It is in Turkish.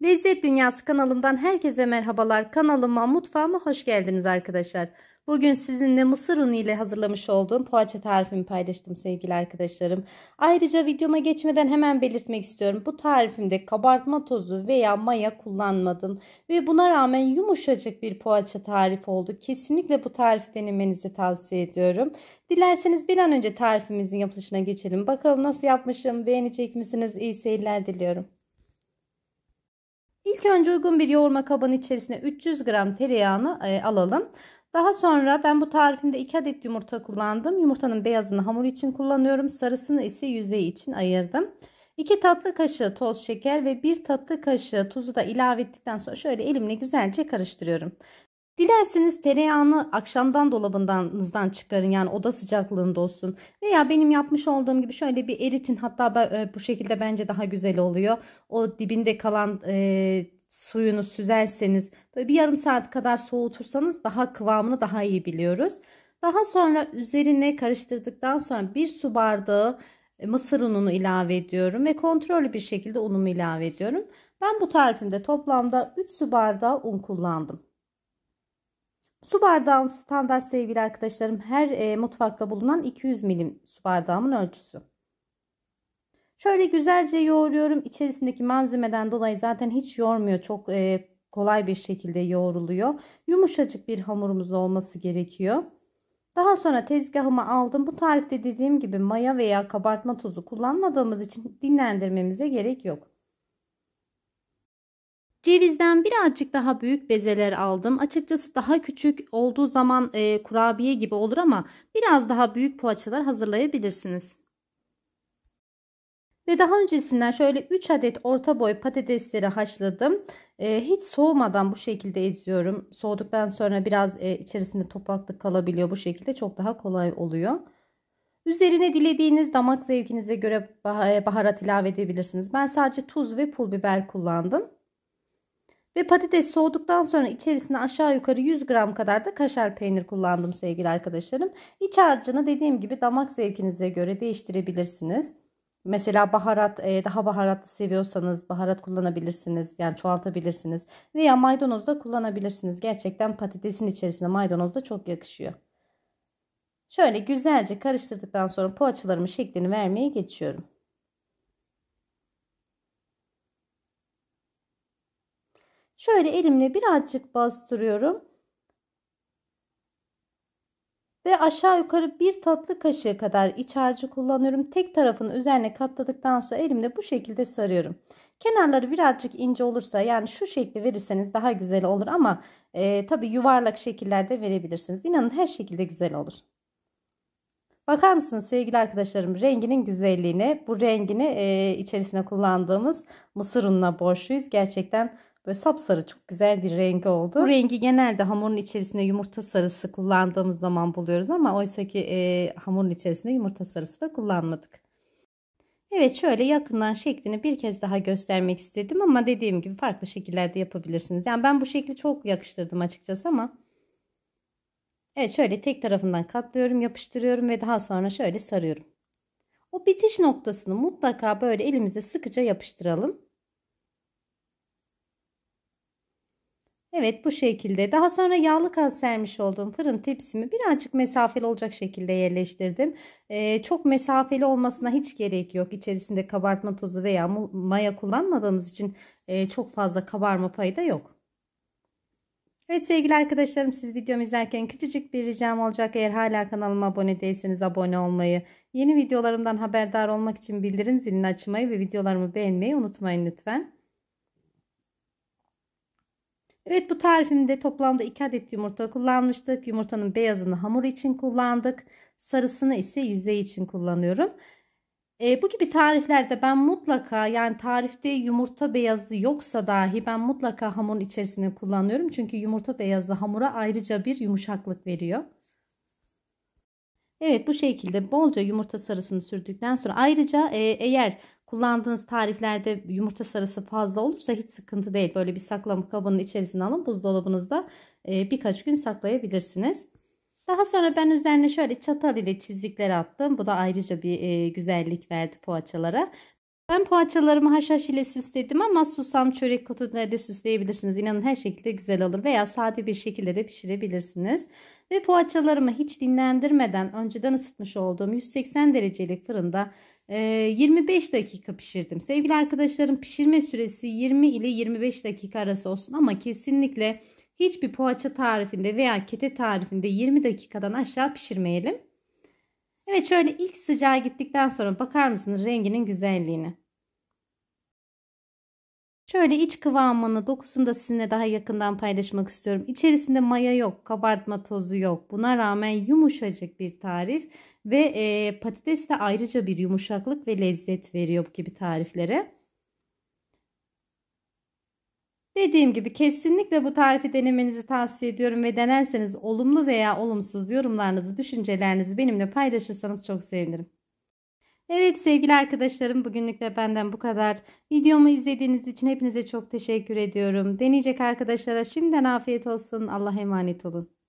Lezzet Dünyası kanalımdan herkese merhabalar. Kanalıma, mutfağıma hoş geldiniz arkadaşlar. Bugün sizinle mısır unu ile hazırlamış olduğum poğaça tarifimi paylaştım sevgili arkadaşlarım. Ayrıca videoma geçmeden hemen belirtmek istiyorum. Bu tarifimde kabartma tozu veya maya kullanmadım. Ve buna rağmen yumuşacık bir poğaça tarifi oldu. Kesinlikle bu tarifi denemenizi tavsiye ediyorum. Dilerseniz bir an önce tarifimizin yapılışına geçelim. Bakalım nasıl yapmışım, beğenecek misiniz? İyi seyirler diliyorum. İlk önce uygun bir yoğurma kabının içerisine 300 gram tereyağını alalım. Daha sonra ben bu tarifimde 2 adet yumurta kullandım. Yumurtanın beyazını hamur için kullanıyorum. Sarısını ise yüzey için ayırdım. 2 tatlı kaşığı toz şeker ve 1 tatlı kaşığı tuzu da ilave ettikten sonra şöyle elimle güzelce karıştırıyorum. Dilerseniz tereyağını akşamdan dolabınızdan çıkarın, yani oda sıcaklığında olsun. Veya benim yapmış olduğum gibi şöyle bir eritin, hatta bu şekilde bence daha güzel oluyor. O dibinde kalan suyunu süzerseniz böyle bir yarım saat kadar soğutursanız daha kıvamını daha iyi biliyoruz. Daha sonra üzerine karıştırdıktan sonra 1 su bardağı mısır ununu ilave ediyorum ve kontrollü bir şekilde unumu ilave ediyorum. Ben bu tarifimde toplamda 3 su bardağı un kullandım. Su bardağım standart sevgili arkadaşlarım. Her mutfakta bulunan 200 milim su bardağımın ölçüsü. Şöyle güzelce yoğuruyorum. İçerisindeki malzemeden dolayı zaten hiç yoğurmuyor. Çok kolay bir şekilde yoğruluyor. Yumuşacık bir hamurumuz olması gerekiyor. Daha sonra tezgahıma aldım. Bu tarifte dediğim gibi maya veya kabartma tozu kullanmadığımız için dinlendirmemize gerek yok. Cevizden birazcık daha büyük bezeler aldım. Açıkçası daha küçük olduğu zaman kurabiye gibi olur ama biraz daha büyük poğaçalar hazırlayabilirsiniz. Ve daha öncesinden şöyle 3 adet orta boy patatesleri haşladım. Hiç soğumadan bu şekilde eziyorum. Soğuduktan sonra biraz içerisinde topaklık kalabiliyor. Bu şekilde çok daha kolay oluyor. Üzerine dilediğiniz damak zevkinize göre baharat ilave edebilirsiniz. Ben sadece tuz ve pul biber kullandım. Ve patates soğuduktan sonra içerisine aşağı yukarı 100 gram kadar da kaşar peynir kullandım sevgili arkadaşlarım. İç harcını dediğim gibi damak zevkinize göre değiştirebilirsiniz. Mesela baharat, daha baharatlı seviyorsanız baharat kullanabilirsiniz. Yani çoğaltabilirsiniz. Veya maydanoz da kullanabilirsiniz. Gerçekten patatesin içerisine maydanoz da çok yakışıyor. Şöyle güzelce karıştırdıktan sonra poğaçalarımın şeklini vermeye geçiyorum. Şöyle elimle birazcık bastırıyorum. Ve aşağı yukarı 1 tatlı kaşığı kadar iç harcı kullanıyorum. Tek tarafını üzerine katladıktan sonra elimle bu şekilde sarıyorum. Kenarları birazcık ince olursa, yani şu şekli verirseniz daha güzel olur ama tabii yuvarlak şekillerde verebilirsiniz. İnanın her şekilde güzel olur. Bakar mısınız sevgili arkadaşlarım, renginin güzelliğine? Bu rengini içerisine kullandığımız mısır ununa borçluyuz. Gerçekten böyle sapsarı çok güzel bir rengi oldu. Bu rengi genelde hamurun içerisine yumurta sarısı kullandığımız zaman buluyoruz ama oysa ki hamurun içerisine yumurta sarısı da kullanmadık. Evet, şöyle yakından şeklini bir kez daha göstermek istedim ama dediğim gibi farklı şekillerde yapabilirsiniz. Yani ben bu şekli çok yakıştırdım açıkçası ama. Evet, şöyle tek tarafından katlıyorum, yapıştırıyorum ve daha sonra şöyle sarıyorum. O bitiş noktasını mutlaka böyle elimize sıkıca yapıştıralım. Evet, bu şekilde. Daha sonra yağlı kağıt sermiş olduğum fırın tepsimi birazcık mesafeli olacak şekilde yerleştirdim. Çok mesafeli olmasına hiç gerek yok. İçerisinde kabartma tozu veya maya kullanmadığımız için çok fazla kabarma payı da yok. Evet sevgili arkadaşlarım, siz videomu izlerken küçücük bir ricam olacak. Eğer hala kanalıma abone değilseniz abone olmayı, yeni videolarımdan haberdar olmak için bildirim zilini açmayı ve videolarımı beğenmeyi unutmayın lütfen. Evet, bu tarifimde toplamda 2 adet yumurta kullanmıştık. Yumurtanın beyazını hamur için kullandık. Sarısını ise yüzey için kullanıyorum. Bu gibi tariflerde ben mutlaka, yani tarifte yumurta beyazı yoksa dahi ben mutlaka hamurun içerisine kullanıyorum. Çünkü yumurta beyazı hamura ayrıca bir yumuşaklık veriyor. Evet, bu şekilde bolca yumurta sarısını sürdükten sonra ayrıca eğer kullandığınız tariflerde yumurta sarısı fazla olursa hiç sıkıntı değil. Böyle bir saklama kabının içerisine alın, buzdolabınızda birkaç gün saklayabilirsiniz. Daha sonra ben üzerine şöyle çatal ile çizikler attım. Bu da ayrıca bir güzellik verdi poğaçalara. Ben poğaçalarımı haşhaş ile süsledim ama susam, çörek otuyla de süsleyebilirsiniz. İnanın her şekilde güzel olur veya sade bir şekilde de pişirebilirsiniz. Ve poğaçalarımı hiç dinlendirmeden önceden ısıtmış olduğum 180 derecelik fırında 25 dakika pişirdim. Sevgili arkadaşlarım, pişirme süresi 20 ile 25 dakika arası olsun ama kesinlikle hiçbir poğaça tarifinde veya kete tarifinde 20 dakikadan aşağı pişirmeyelim. Evet, şöyle ilk sıcağı gittikten sonra bakar mısınız renginin güzelliğine? Şöyle iç kıvamını, dokusunu da sizinle daha yakından paylaşmak istiyorum. İçerisinde maya yok, kabartma tozu yok. Buna rağmen yumuşacık bir tarif ve patates de ayrıca bir yumuşaklık ve lezzet veriyor bu gibi tariflere. Dediğim gibi kesinlikle bu tarifi denemenizi tavsiye ediyorum ve denerseniz olumlu veya olumsuz yorumlarınızı, düşüncelerinizi benimle paylaşırsanız çok sevinirim. Evet sevgili arkadaşlarım, bugünlük de benden bu kadar. Videomu izlediğiniz için hepinize çok teşekkür ediyorum. Deneyecek arkadaşlara şimdiden afiyet olsun. Allah'a emanet olun.